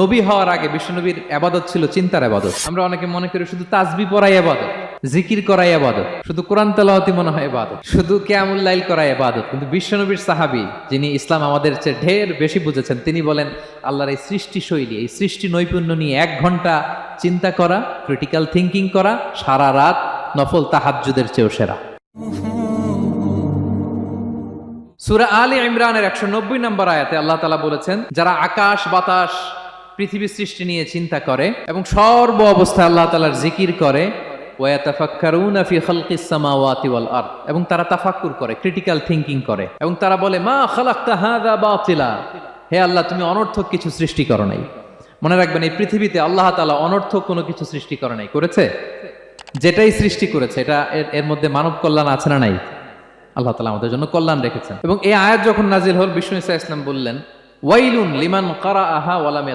নবী হওয়ার আগে বিশ্বনবীর ইবাদত ছিল চিন্তার ইবাদত। আমরা অনেকে মনে করি শুধু তাসবিহ পড়াই ইবাদত, জিকির করাই ইবাদত, শুধু কোরআন তেলাওয়াতই মনে হয় ইবাদত, শুধু কিয়ামুল লাইল করাই ইবাদত। কিন্তু বিশ্বনবীর সাহাবী, যিনি ইসলাম আমাদের চেয়ে ঢের বেশি বুঝেছেন, তিনি বলেন আল্লাহর এই সৃষ্টি শৈলী, এই সৃষ্টি নৈপুণ্য নিয়ে 1 ঘন্টা চিন্তা করা, ক্রিটিক্যাল থিঙ্কিং করা, সারা রাত নফল তাহাজ্জুদের চেয়েও সেরা। সূরা আলে ইমরানের 190 নম্বর আয়াতে আল্লাহ তাআলা বলেছেন, যারা আকাশ বাতাস পৃথিবী সৃষ্টি নিয়ে চিন্তা করে এবং সর্ব অবস্থায় আল্লাহ তাআলার জিকির করে, ওয়াতাফাক্কারুনা ফি খালকিস সামাওয়াতি ওয়াল আরদ, এবং তারা তাফাক্কুর করে, ক্রিটিক্যাল থিঙ্কিং করে, এবং তারা বলে মা খালাকতা হাযা বাতিলা, হে আল্লাহ তুমি অনর্থক কিছু সৃষ্টি করো নাই। মনে রাখবেন, এই পৃথিবীতে আল্লাহ তাআলা অনর্থক কোনো কিছু সৃষ্টি করে নাই, করেছে? যেটাই সৃষ্টি করেছে এটা এর মধ্যে মানব কল্যাণ আছে না নাই? আল্লাহ তাআলা আমাদের জন্য কল্যাণ রেখেছেন। এবং এই আয়াত যখন নাজিল হল, বিষ্ণু ইসা ইসলাম বললেন, ওয়াইলুন লিমান কারাআহা ওয়া লাম